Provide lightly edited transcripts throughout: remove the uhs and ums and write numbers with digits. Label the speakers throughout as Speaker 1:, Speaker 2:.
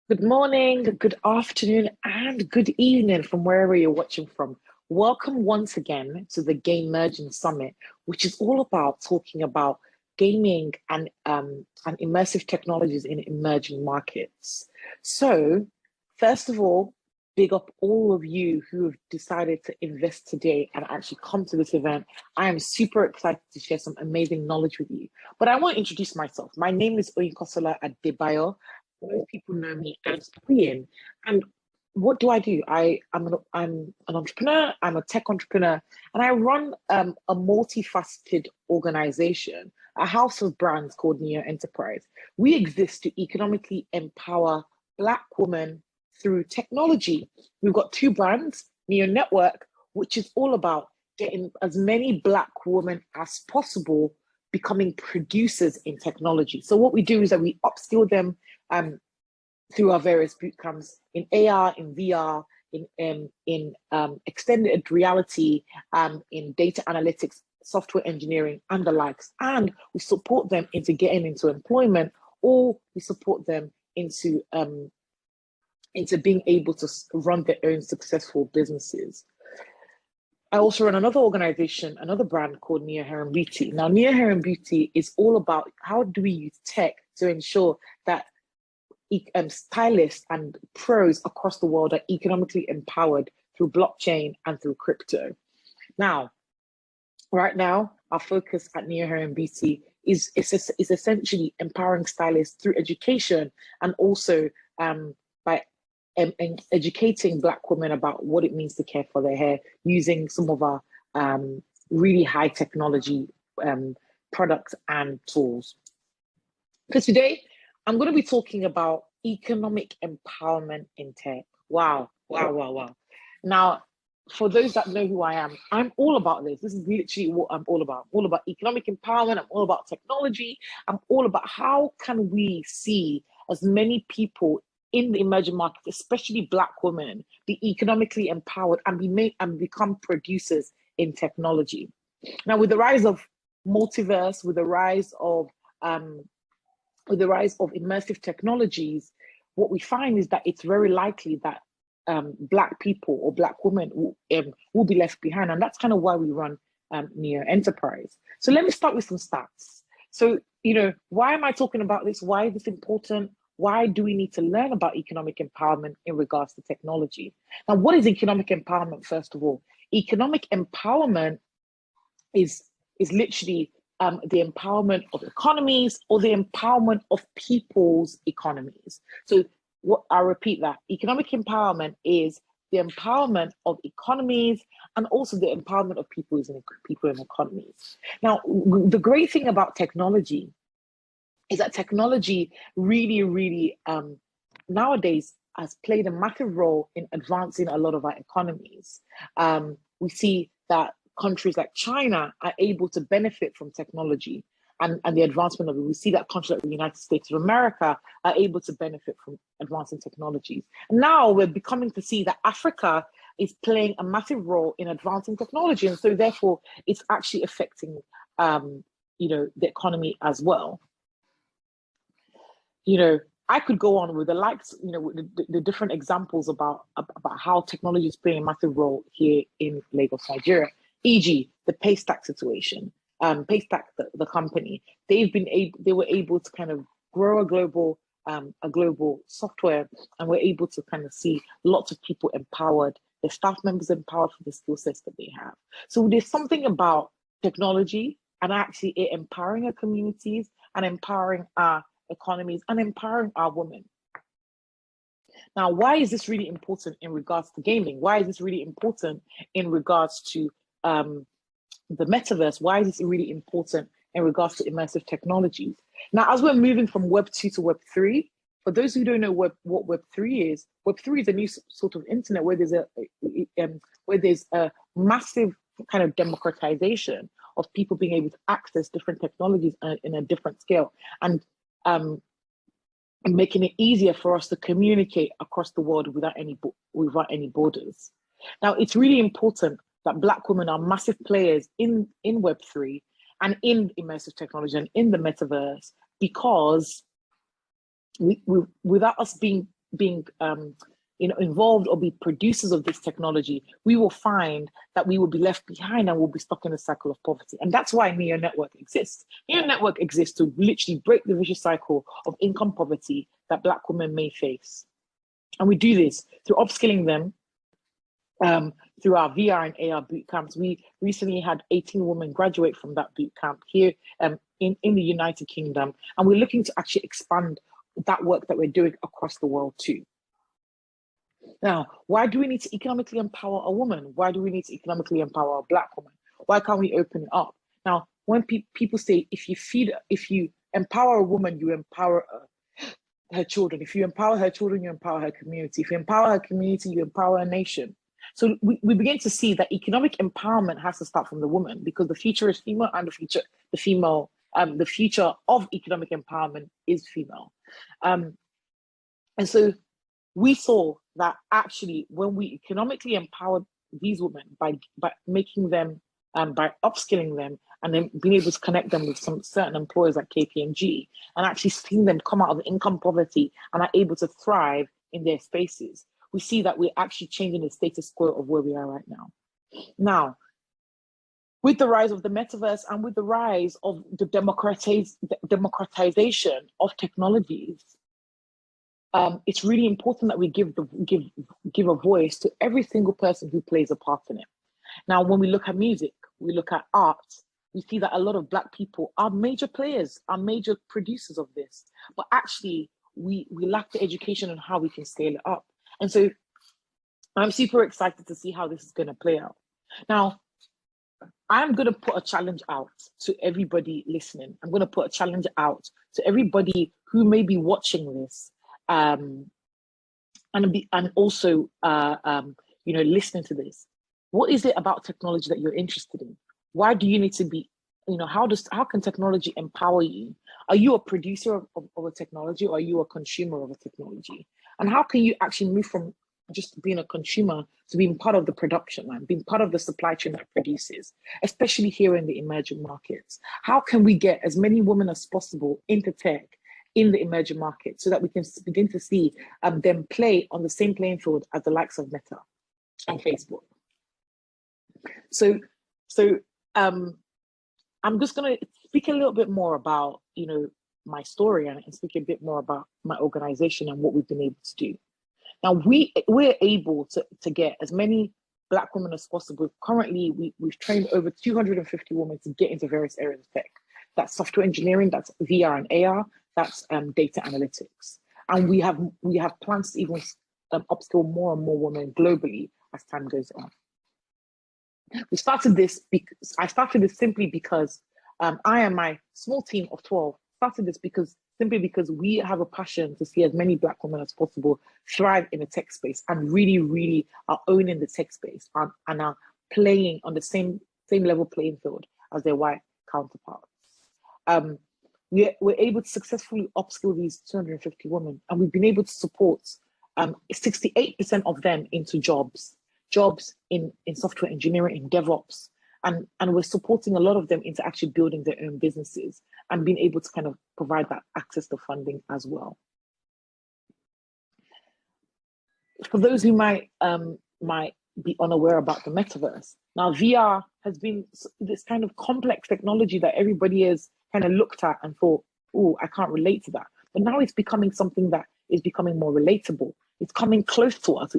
Speaker 1: Good morning, good afternoon, and good evening from wherever you're watching from. Welcome once again to the GAMERGING Summit, which is all about talking about gaming and immersive technologies in emerging markets. So, first of all, big up all of you who have decided to invest today and actually come to this event. I am super excited to share some amazing knowledge with you. But I want to introduce myself. My name is Oyinkansola Adebayo. Most people know me as Queen. And what do? I'm an entrepreneur, I'm a tech entrepreneur, and I run a multifaceted organization, a house of brands called Neo Enterprise. We exist to economically empower Black women through technology. We've got two brands, Neo Network, which is all about getting as many Black women as possible becoming producers in technology. So what we do is that we upskill them through our various boot camps in AR, in VR, in extended reality, in data analytics, software engineering, and the likes. And we support them into getting into employment, or we support them into being able to run their own successful businesses. I also run another organization, another brand called Neo Hair and Beauty. Now, Neo Hair and Beauty is all about how do we use tech to ensure that stylists and pros across the world are economically empowered through blockchain and through crypto. Now, right now, our focus at Neo Hair and Beauty is essentially empowering stylists through education and also by educating Black women about what it means to care for their hair using some of our really high technology products and tools. So today, I'm going to be talking about economic empowerment in tech. Wow. Now, for those that know who I am, I'm all about this. This is literally what I'm all about. I'm all about economic empowerment. I'm all about technology. I'm all about how can we see as many people in the emerging markets, especially Black women, be economically empowered and become producers in technology. Now, with the rise of multiverse, with the rise of immersive technologies, what we find is that it's very likely that Black people or Black women will be left behind. And that's kind of why we run Neo Enterprise. So let me start with some stats. So, why am I talking about this? Why is this important? Why do we need to learn about economic empowerment in regards to technology? Now, what is economic empowerment, first of all? Economic empowerment is literally the empowerment of economies or the empowerment of people's economies. So I'll repeat that. Economic empowerment is the empowerment of economies and also the empowerment of people and economies. Now, the great thing about technology is that technology really nowadays has played a massive role in advancing a lot of our economies. We see that countries like China are able to benefit from technology and the advancement of it. We see that countries like the United States of America are able to benefit from advancing technologies. And now we're becoming to see that Africa is playing a massive role in advancing technology. And so therefore it's actually affecting the economy as well. I could go on with the likes, the different examples about how technology is playing a massive role here in Lagos, Nigeria. E.g., the Paystack situation. Paystack, the company, they were able to kind of grow a global software, and we're able to kind of see lots of people empowered, their staff members empowered for the skill sets that they have. So there's something about technology and actually it empowering our communities and empowering our economies and empowering our women. Now, why is this really important in regards to gaming? Why is this really important in regards to the metaverse? Why is this really important in regards to immersive technologies? Now, as we're moving from Web 2 to Web 3, for those who don't know what Web 3 is a new sort of internet where there's a massive kind of democratization of people being able to access different technologies in a different scale, and making it easier for us to communicate across the world without any borders. Now, it's really important that Black women are massive players in Web3 and in immersive technology and in the metaverse, because without us being being involved or be producers of this technology, we will find that we will be left behind and we'll be stuck in a cycle of poverty. And that's why Neo Network exists. Neo Network exists to literally break the vicious cycle of income poverty that Black women may face. And we do this through upskilling them, through our VR and AR boot camps. We recently had 18 women graduate from that boot camp here in the United Kingdom. And we're looking to actually expand that work that we're doing across the world too. Now, why do we need to economically empower a woman? Why do we need to economically empower a Black woman? Why can't we open it up? Now, when people say, if you empower a woman, you empower her children. If you empower her children, you empower her community. If you empower her community, you empower a nation. So we begin to see that economic empowerment has to start from the woman, because the future is female, and the future of economic empowerment is female. And so we saw that actually when we economically empowered these women by making them, by upskilling them, and then being able to connect them with some certain employers like KPMG, and actually seeing them come out of income poverty and are able to thrive in their spaces, we see that we're actually changing the status quo of where we are right now. Now, with the rise of the metaverse and with the rise of the democratization of technologies, it's really important that we give a voice to every single person who plays a part in it. Now, when we look at music, we look at art, we see that a lot of Black people are major players, are major producers of this, but actually we lack the education on how we can scale it up. And so I'm super excited to see how this is going to play out. Now, I'm going to put a challenge out to everybody listening. I'm going to put a challenge out to everybody who may be watching this, and also listening to this. What is it about technology that you're interested in? Why do you need to be, how can technology empower you? Are you a producer of a technology, or are you a consumer of a technology? And how can you actually move from just being a consumer to being part of the production line, being part of the supply chain that produces, especially here in the emerging markets? How can we get as many women as possible into tech in the emerging markets so that we can begin to see them play on the same playing field as the likes of Meta and Facebook? So I'm just going to speak a little bit more about, my story, and speak a bit more about my organization and what we've been able to do. Now, we're able to get as many Black women as possible. Currently, we've trained over 250 women to get into various areas of tech. That's software engineering, that's VR and AR, that's data analytics. And we have plans to even upskill more and more women globally as time goes on. I started this simply because I and my small team of 12 started this simply because we have a passion to see as many Black women as possible thrive in the tech space and really, really are owning the tech space and are playing on the same level playing field as their white counterparts. We're able to successfully upskill these 250 women, and we've been able to support 68% of them into jobs in software engineering, in DevOps, and we're supporting a lot of them into actually building their own businesses and being able to kind of provide that access to funding as well. For those who might be unaware about the metaverse, now VR has been this kind of complex technology that everybody has kind of looked at and thought, oh, I can't relate to that. But now it's becoming something that is becoming more relatable. It's coming close to us.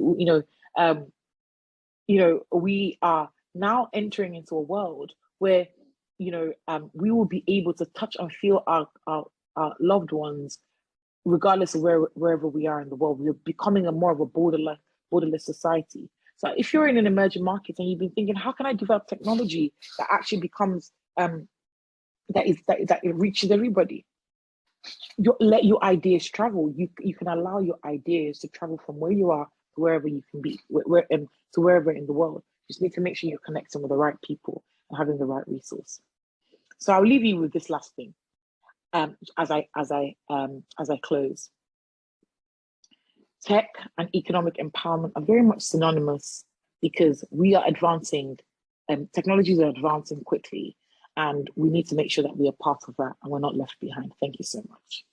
Speaker 1: We are now entering into a world where, we will be able to touch and feel our loved ones, regardless of wherever we are in the world. We're becoming more of a borderless society. So if you're in an emerging market and you've been thinking, how can I develop technology that actually becomes, that it reaches everybody? Let your ideas travel. You can allow your ideas to travel from where you are to wherever you can be, to wherever in the world. You just need to make sure you're connecting with the right people and having the right resource. So I'll leave you with this last thing as I close. Tech and economic empowerment are very much synonymous because we are advancing, technologies are advancing quickly, and we need to make sure that we are part of that and we're not left behind. Thank you so much.